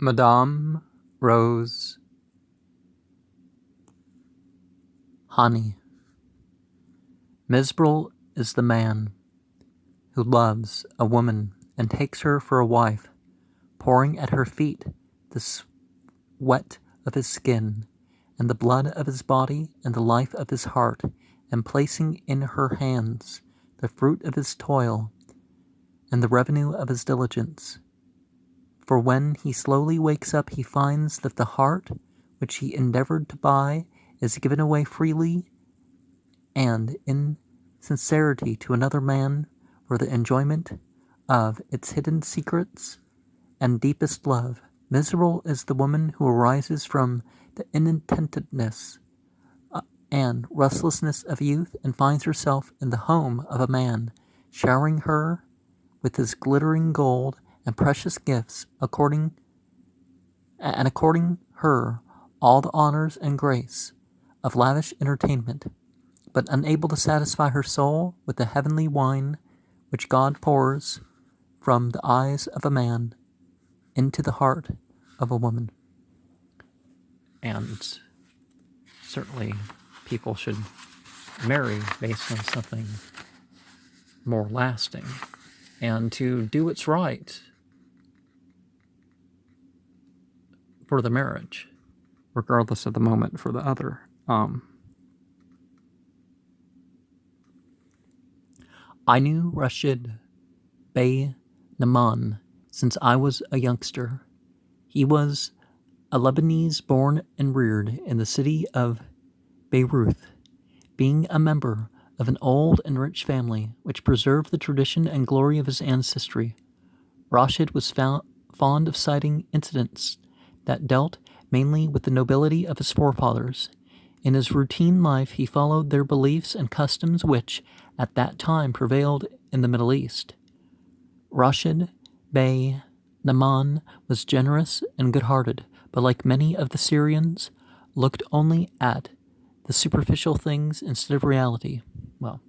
Madame Rose Hanie. Miserable is the man who loves a woman and takes her for a wife, pouring at her feet the sweat of his skin, and the blood of his body, and the life of his heart, and placing in her hands the fruit of his toil, and the revenue of his diligence. For when he slowly wakes up, he finds that the heart which he endeavored to buy is given away freely and in sincerity to another man for the enjoyment of its hidden secrets and deepest love. Miserable is the woman who arises from the inattentiveness and restlessness of youth and finds herself in the home of a man, showering her with his glittering gold and precious gifts, according her all the honors and grace of lavish entertainment, but unable to satisfy her soul with the heavenly wine which God pours from the eyes of a man into the heart of a woman. And certainly people should marry based on something more lasting and to do what's right for the marriage, regardless of the moment for the other. I knew Rashid Bey Naman since I was a youngster. He was a Lebanese born and reared in the city of Beirut, being a member of an old and rich family which preserved the tradition and glory of his ancestry. Rashid was fond of citing incidents that dealt mainly with the nobility of his forefathers. In his routine life, he followed their beliefs and customs which, at that time, prevailed in the Middle East. Rashid Bey Naman was generous and good-hearted, but like many of the Syrians, looked only at the superficial things instead of reality. Well,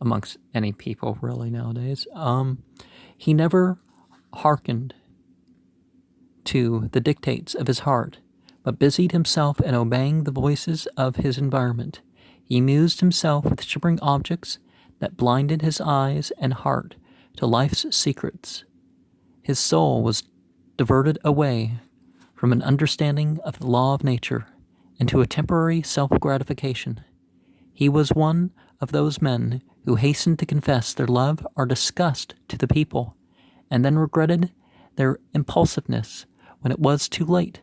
amongst any people really nowadays. He never hearkened to the dictates of his heart, but busied himself in obeying the voices of his environment. He amused himself with shimmering objects that blinded his eyes and heart to life's secrets. His soul was diverted away from an understanding of the law of nature into a temporary self-gratification. He was one of those men who hastened to confess their love or disgust to the people, and then regretted their impulsiveness when it was too late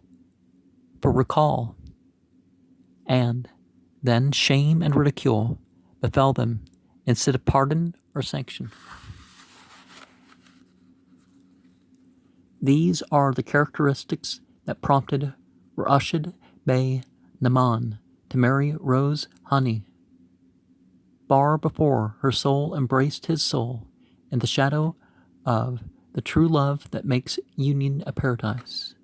for recall, and then shame and ridicule befell them instead of pardon or sanction. These are the characteristics that prompted Rashid Bey Naman to marry Rose Hanie. Far before her soul embraced his soul in the shadow of the true love that makes union a paradise.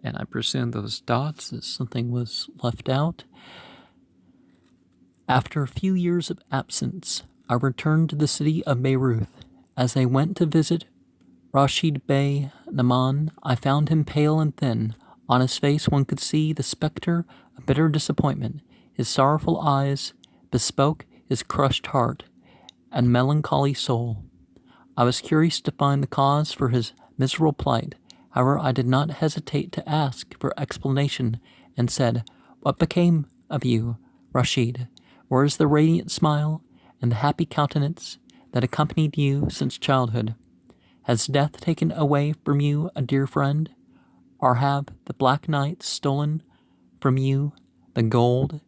And I presume those dots as something was left out. After a few years of absence, I returned to the city of Beirut. As I went to visit Rashid Bey Naman, I found him pale and thin. On his face one could see the specter of bitter disappointment. His sorrowful eyes bespoke his crushed heart and melancholy soul. I was curious to find the cause for his miserable plight. However, I did not hesitate to ask for explanation and said, "What became of you, Rashid? Where is the radiant smile and the happy countenance that accompanied you since childhood? Has death taken away from you a dear friend? Or have the black nights stolen from you the gold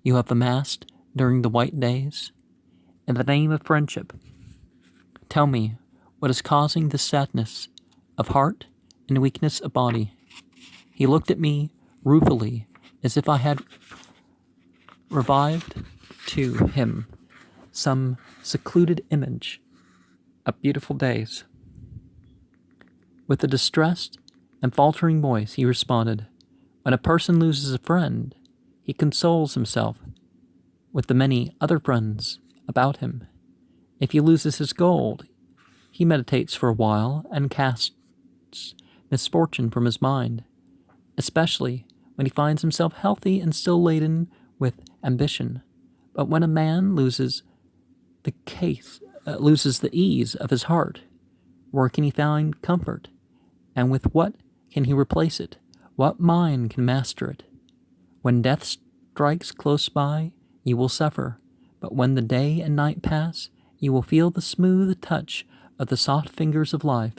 you have amassed during the white days? In the name of friendship, tell me what is causing this sadness of heart and weakness of body." He looked at me ruefully, as if I had revived to him some secluded image of beautiful days. With a distressed and faltering voice, he responded, "When a person loses a friend, he consoles himself with the many other friends about him. If he loses his gold, he meditates for a while and casts misfortune from his mind, especially when he finds himself healthy and still laden with ambition. But when a man loses the ease of his heart, where can he find comfort? And with what can he replace it? What mind can master it? When death strikes close by, you will suffer, but when the day and night pass, you will feel the smooth touch of the soft fingers of life.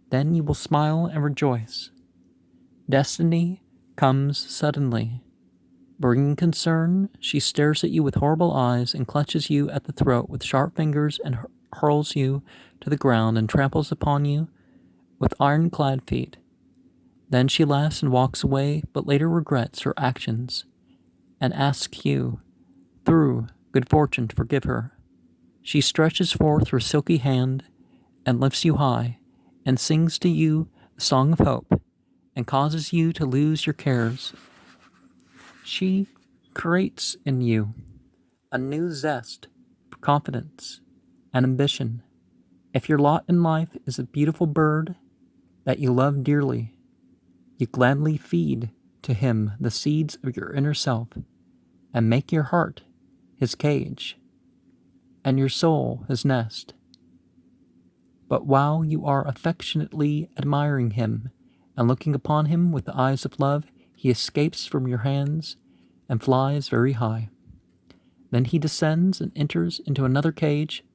Then you will smile and rejoice. Destiny comes suddenly. Bringing concern, she stares at you with horrible eyes and clutches you at the throat with sharp fingers and hurls you to the ground and tramples upon you with ironclad feet. Then she laughs and walks away, but later regrets her actions and asks you, through good fortune, to forgive her. She stretches forth her silky hand and lifts you high and sings to you the song of hope and causes you to lose your cares. She creates in you a new zest for confidence and ambition. If your lot in life is a beautiful bird that you love dearly, you gladly feed to him the seeds of your inner self and make your heart his cage and your soul his nest. But while you are affectionately admiring him and looking upon him with the eyes of love, he escapes from your hands and flies very high. Then he descends and enters into another cage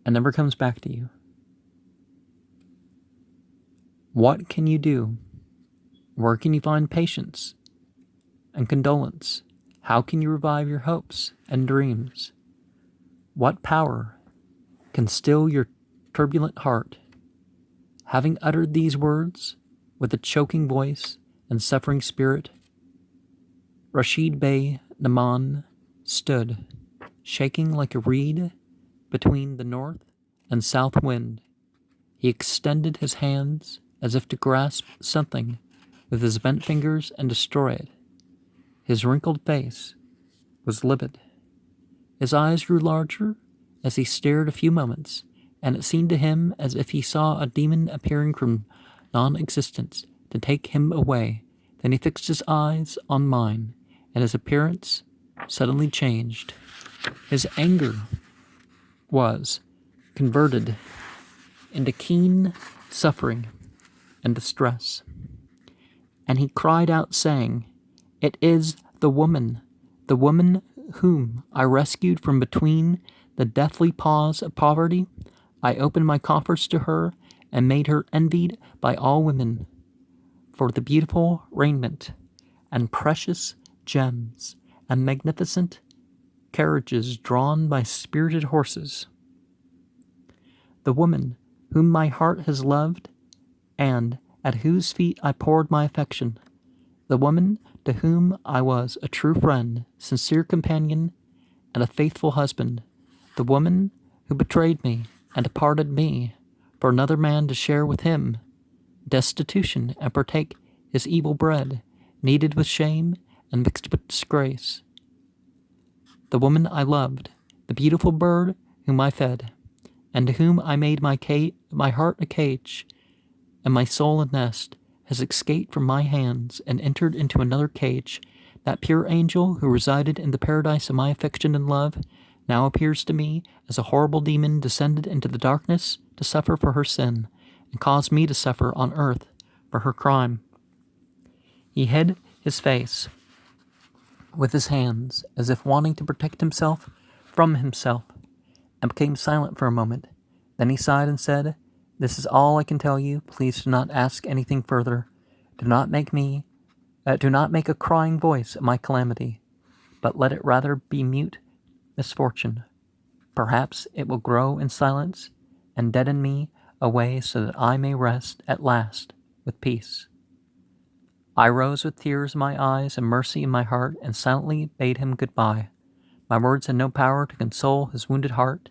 and never comes back to you. What can you do? Where can you find patience and condolence? How can you revive your hopes and dreams? What power can still your turbulent heart? Having uttered these words with a choking voice and suffering spirit, Rashid Bey Naman stood, shaking like a reed between the north and south wind. He extended his hands as if to grasp something with his bent fingers and destroy it. His wrinkled face was livid. His eyes grew larger as he stared a few moments, and it seemed to him as if he saw a demon appearing from non-existence to take him away. Then he fixed his eyes on mine, and his appearance suddenly changed. His anger was converted into keen suffering and distress, and he cried out, saying, "It is the woman whom I rescued from between the deathly paws of poverty. I opened my coffers to her and made her envied by all women for the beautiful raiment and precious gems and magnificent carriages drawn by spirited horses. The woman whom my heart has loved and at whose feet I poured my affection. The woman to whom I was a true friend, sincere companion, and a faithful husband. The woman who betrayed me and departed me for another man to share with him destitution and partake his evil bread, kneaded with shame and mixed with disgrace. The woman I loved, the beautiful bird whom I fed, and to whom I made my heart a cage, and my soul a nest, has escaped from my hands and entered into another cage. That pure angel who resided in the paradise of my affection and love now appears to me as a horrible demon descended into the darkness to suffer for her sin, and cause me to suffer on earth for her crime." He hid his face with his hands, as if wanting to protect himself from himself, and became silent for a moment. Then he sighed and said, "This is all I can tell you. Please do not ask anything further. Do not make a crying voice at my calamity, but let it rather be mute misfortune. Perhaps it will grow in silence and deaden me away so that I may rest at last with peace." I rose with tears in my eyes and mercy in my heart and silently bade him goodbye. My words had no power to console his wounded heart,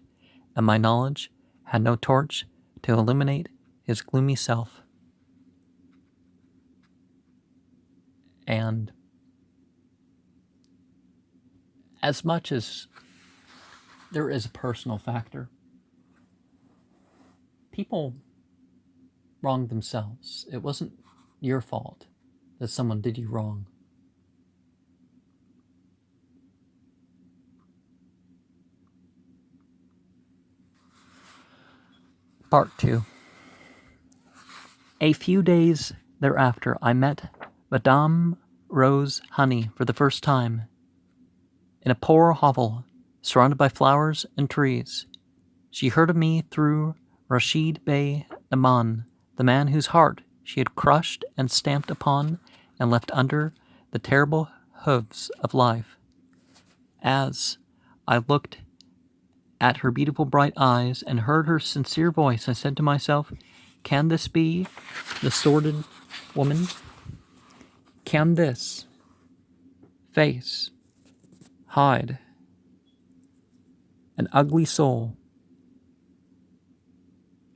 and my knowledge had no torch to illuminate his gloomy self. And as much as there is a personal factor, people wronged themselves. It wasn't your fault that someone did you wrong. Part 2. A few days thereafter, I met Madame Rose Hanie for the first time in a poor hovel surrounded by flowers and trees. She heard of me through Rashid Bey Naman, the man whose heart she had crushed and stamped upon and left under the terrible hooves of life. As I looked at her beautiful bright eyes and heard her sincere voice, I said to myself, can this be the sordid woman? Can this face hide an ugly soul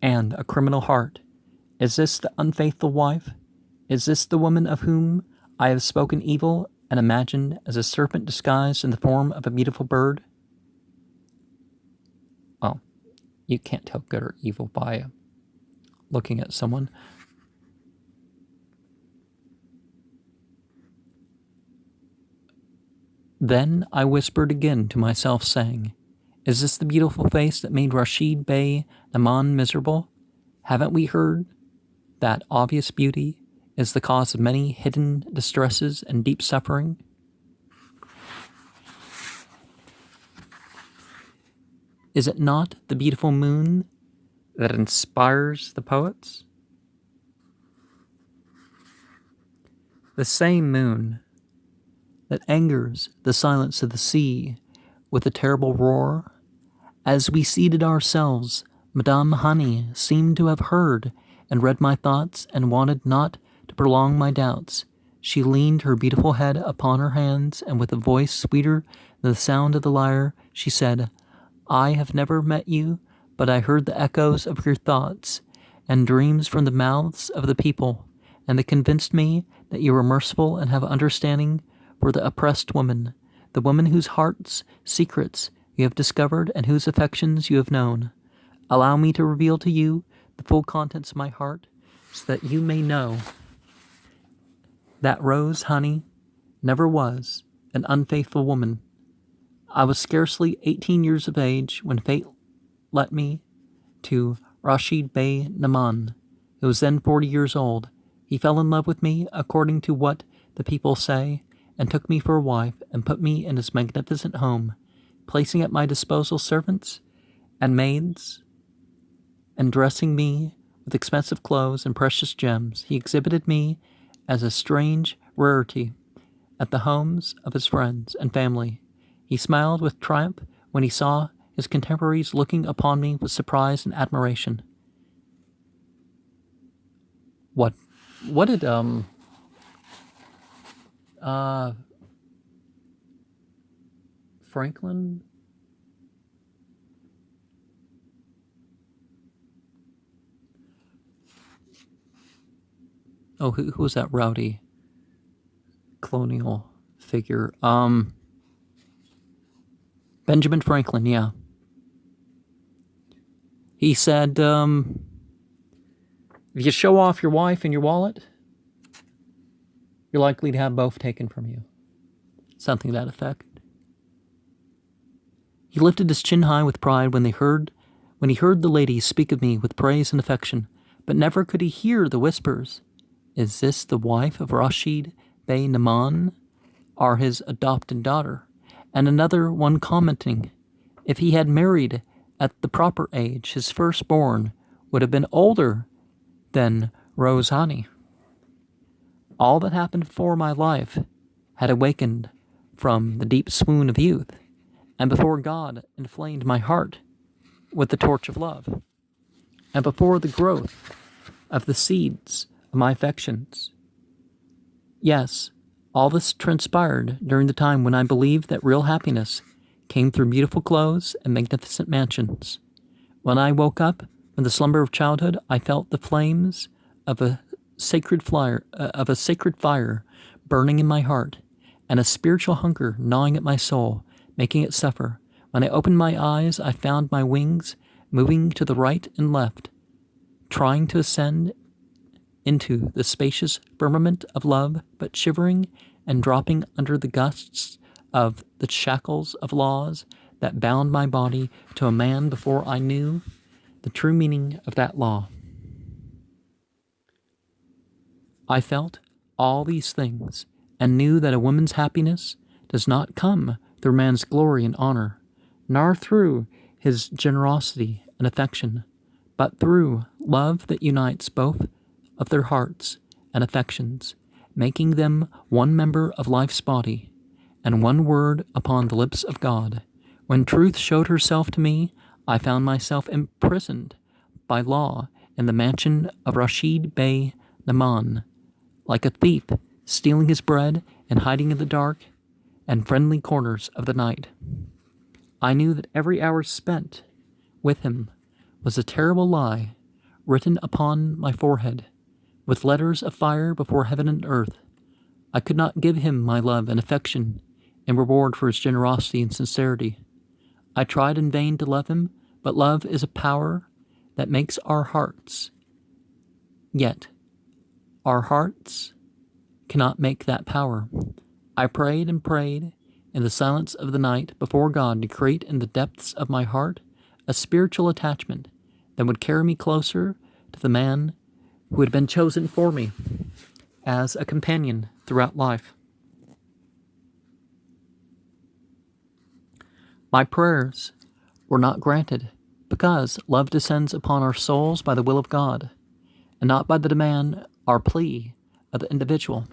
and a criminal heart? Is this the unfaithful wife? Is this the woman of whom I have spoken evil and imagined as a serpent disguised in the form of a beautiful bird? Well, you can't tell good or evil by looking at someone. Then I whispered again to myself, saying, is this the beautiful face that made Rashid Bey Naman miserable? Haven't we heard that obvious beauty is the cause of many hidden distresses and deep suffering? Is it not the beautiful moon that inspires the poets? The same moon that angers the silence of the sea with a terrible roar? As we seated ourselves, Madame Hanie seemed to have heard and read my thoughts and wanted not to prolong my doubts. She leaned her beautiful head upon her hands, and with a voice sweeter than the sound of the lyre, she said, I have never met you, but I heard the echoes of your thoughts and dreams from the mouths of the people, and they convinced me that you are merciful and have understanding for the oppressed woman, the woman whose heart's secrets you have discovered and whose affections you have known. Allow me to reveal to you the full contents of my heart, so that you may know that Rose Hanie never was an unfaithful woman. I was scarcely 18 years of age when fate led me to Rashid Bey Naman, who was then 40 years old. He fell in love with me, according to what the people say, and took me for a wife and put me in his magnificent home, placing at my disposal servants and maids, and dressing me with expensive clothes and precious gems. He exhibited me as a strange rarity at the homes of his friends and family. He smiled with triumph when he saw his contemporaries looking upon me with surprise and admiration. What did Franklin? Oh, who was that rowdy colonial figure? Benjamin Franklin, yeah. He said, if you show off your wife and your wallet, you're likely to have both taken from you. Something to that effect. He lifted his chin high with pride when he heard the ladies speak of me with praise and affection, but never could he hear the whispers, is this the wife of Rashid Bey Naman, or his adopted daughter? And another one commenting, if he had married at the proper age, his firstborn would have been older than Rose Hanie. All that happened before my life had awakened from the deep swoon of youth, and before God inflamed my heart with the torch of love, and before the growth of the seeds of my affections. Yes, all this transpired during the time when I believed that real happiness came through beautiful clothes and magnificent mansions. When I woke up from the slumber of childhood, I felt the flames of a sacred fire burning in my heart, and a spiritual hunger gnawing at my soul, making it suffer. When I opened my eyes, I found my wings moving to the right and left, trying to ascend into the spacious firmament of love, but shivering and dropping under the gusts of the shackles of laws that bound my body to a man before I knew the true meaning of that law. I felt all these things and knew that a woman's happiness does not come through man's glory and honor, nor through his generosity and affection, but through love that unites both of their hearts and affections, making them one member of life's body, and one word upon the lips of God. When truth showed herself to me, I found myself imprisoned by law in the mansion of Rashid Bey Naman, like a thief stealing his bread and hiding in the dark and friendly corners of the night. I knew that every hour spent with him was a terrible lie written upon my forehead with letters of fire before heaven and earth. I could not give him my love and affection in reward for his generosity and sincerity. I tried in vain to love him, but love is a power that makes our hearts. Yet, our hearts cannot make that power. I prayed and prayed in the silence of the night before God to create in the depths of my heart a spiritual attachment that would carry me closer to the man who had been chosen for me as a companion throughout life. My prayers were not granted because love descends upon our souls by the will of God and not by the demand or plea of the individual.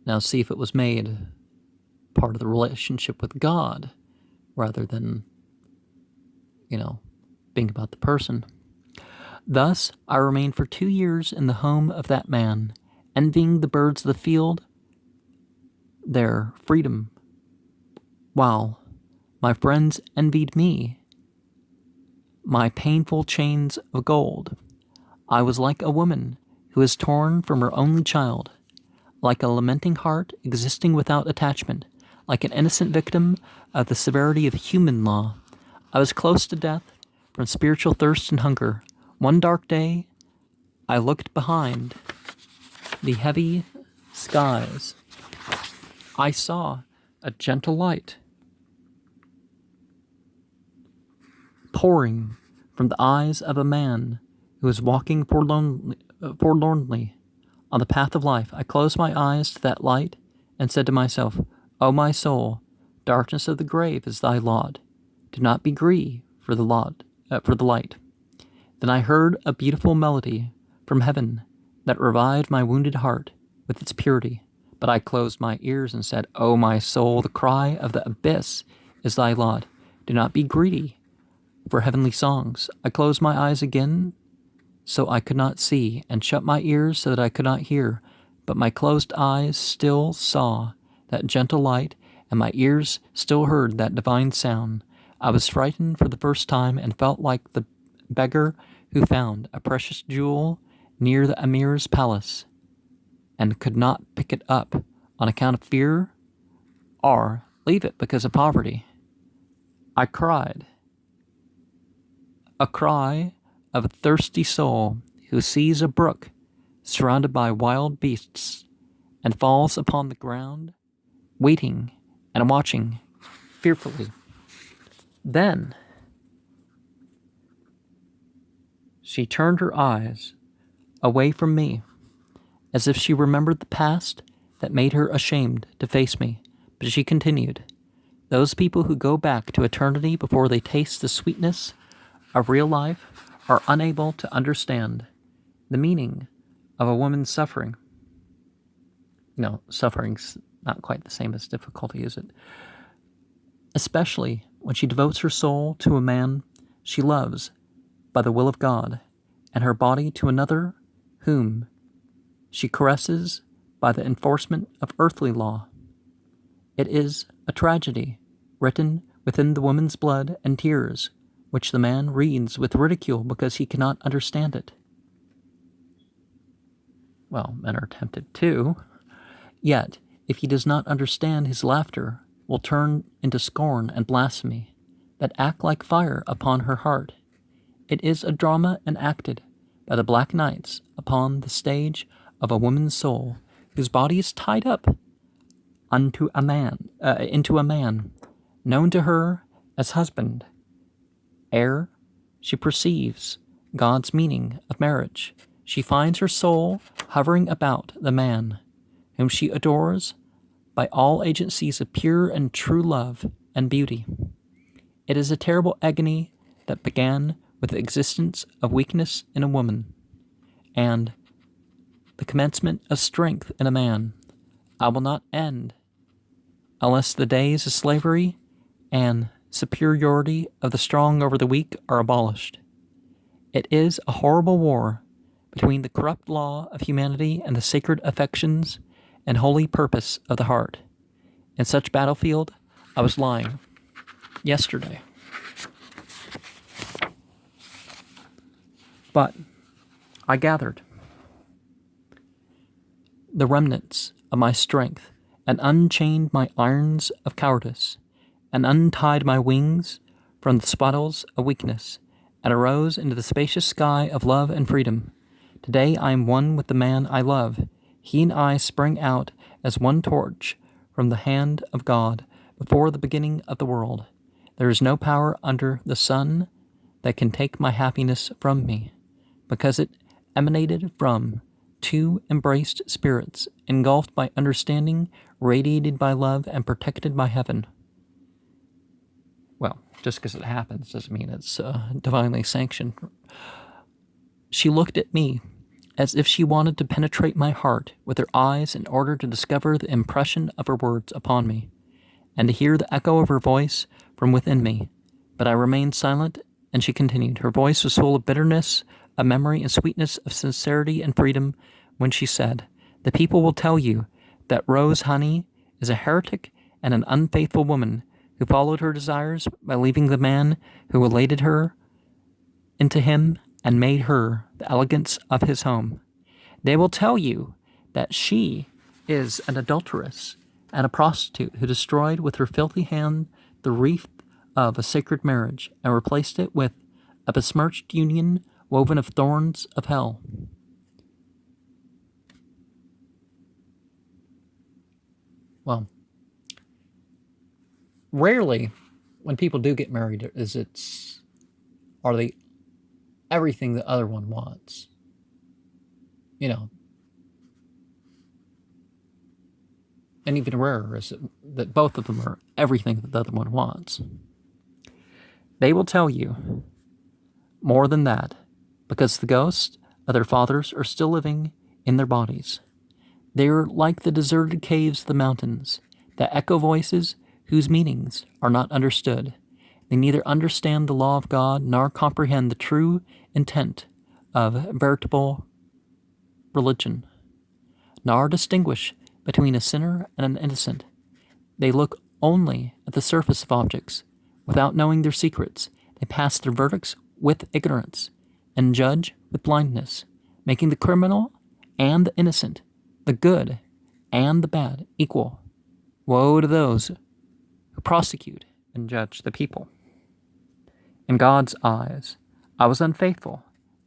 Now see if it was made part of the relationship with God rather than, being about the person. Thus, I remained for 2 years in the home of that man, envying the birds of the field their freedom, while my friends envied me my painful chains of gold. I was like a woman who is torn from her only child, like a lamenting heart existing without attachment, like an innocent victim of the severity of human law. I was close to death from spiritual thirst and hunger. One dark day, I looked behind the heavy skies. I saw a gentle light pouring from the eyes of a man who was walking forlornly on the path of life. I closed my eyes to that light and said to myself, O my soul, darkness of the grave is thy lot. Do not be greedy for the light. Then I heard a beautiful melody from heaven that revived my wounded heart with its purity. But I closed my ears and said, O my soul, the cry of the abyss is thy lot. Do not be greedy for heavenly songs. I closed my eyes again so I could not see, and shut my ears so that I could not hear. But my closed eyes still saw that gentle light, and my ears still heard that divine sound. I was frightened for the first time and felt like the beggar who found a precious jewel near the Emir's palace and could not pick it up on account of fear or leave it because of poverty. I cried, a cry of a thirsty soul who sees a brook surrounded by wild beasts and falls upon the ground, waiting and watching fearfully. Then she turned her eyes away from me, as if she remembered the past that made her ashamed to face me. But she continued, those people who go back to eternity before they taste the sweetness of real life are unable to understand the meaning of a woman's suffering. No, suffering's not quite the same as difficulty, is it? Especially when she devotes her soul to a man she loves by the will of God, and her body to another whom she caresses by the enforcement of earthly law. It is a tragedy written within the woman's blood and tears, which the man reads with ridicule because he cannot understand it. Well, men are tempted too. Yet, if he does not understand, his laughter will turn into scorn and blasphemy that act like fire upon her heart. It is a drama enacted by the black nights upon the stage of a woman's soul, whose body is tied up into a man, known to her as husband. Ere she perceives God's meaning of marriage, she finds her soul hovering about the man whom she adores by all agencies of pure and true love and beauty. It is a terrible agony that began with the existence of weakness in a woman, and the commencement of strength in a man. I will not end unless the days of slavery and superiority of the strong over the weak are abolished. It is a horrible war between the corrupt law of humanity and the sacred affections and holy purpose of the heart. In such battlefield I was lying yesterday. But I gathered the remnants of my strength and unchained my irons of cowardice and untied my wings from the swaddles of weakness and arose into the spacious sky of love and freedom. Today I am one with the man I love. He and I sprang out as one torch from the hand of God before the beginning of the world. There is no power under the sun that can take my happiness from me, because it emanated from two embraced spirits, engulfed by understanding, radiated by love, and protected by heaven. Well, just because it happens doesn't mean it's divinely sanctioned. She looked at me as if she wanted to penetrate my heart with her eyes in order to discover the impression of her words upon me, and to hear the echo of her voice from within me. But I remained silent, and she continued. Her voice was full of bitterness, of memory, and sweetness, of sincerity and freedom, when she said, "The people will tell you that Rose Hanie is a heretic and an unfaithful woman who followed her desires by leaving the man who elated her into him and made her the elegance of his home. They will tell you that she is an adulteress and a prostitute who destroyed with her filthy hand the wreath of a sacred marriage and replaced it with a besmirched union woven of thorns of hell." Well, rarely when people do get married are they everything the other one wants. And even rarer is it that both of them are everything that the other one wants. They will tell you more than that, because the ghosts of their fathers are still living in their bodies. They are like the deserted caves of the mountains, that echo voices whose meanings are not understood. They neither understand the law of God nor comprehend the true intent of veritable religion, nor distinguish between a sinner and an innocent. They look only at the surface of objects, without knowing their secrets. They pass their verdicts with ignorance, and judge with blindness, making the criminal and the innocent, the good and the bad, equal. Woe to those who prosecute and judge the people. In God's eyes, I was unfaithful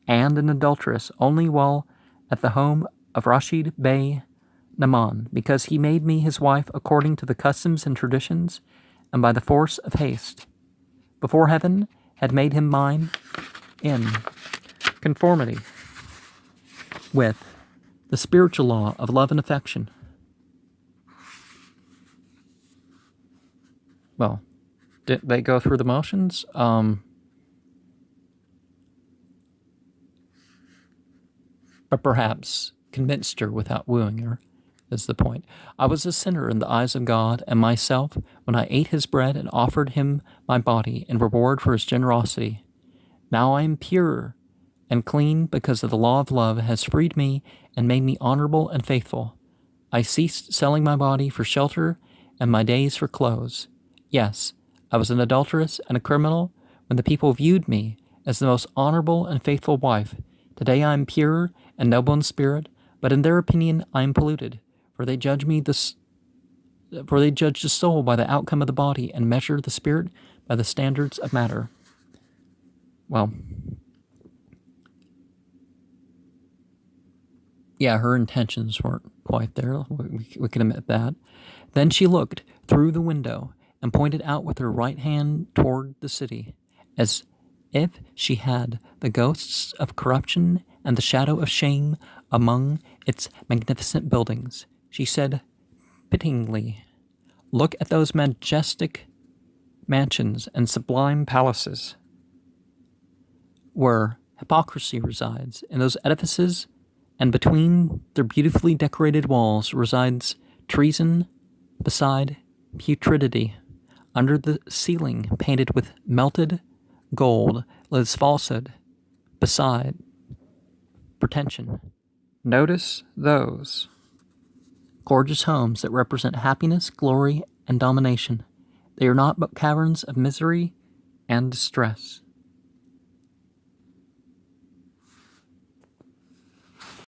and an adulteress only while at the home of Rashid Bey Naman, because he made me his wife according to the customs and traditions and by the force of haste, before heaven had made him mine in conformity with the spiritual law of love and affection. Well, did they go through the motions? But perhaps convinced her without wooing her, is the point. I was a sinner in the eyes of God and myself when I ate his bread and offered him my body in reward for his generosity. Now I am pure and clean because of the law of love has freed me and made me honorable and faithful. I ceased selling my body for shelter and my days for clothes. Yes, I was an adulteress and a criminal when the people viewed me as the most honorable and faithful wife. Today I am pure and noble in spirit, but in their opinion I am polluted, for they judge the soul by the outcome of the body and measure the spirit by the standards of matter. Well, Yeah, her intentions weren't quite there. We can admit that. Then she looked through the window and pointed out with her right hand toward the city, as if she had the ghosts of corruption and the shadow of shame among its magnificent buildings. She said pityingly, "Look at those majestic mansions and sublime palaces, where hypocrisy resides. In those edifices, and between their beautifully decorated walls, resides treason beside putridity. Under the ceiling, painted with melted gold, lives falsehood beside pretension. Notice those gorgeous homes that represent happiness, glory, and domination. They are not but caverns of misery and distress."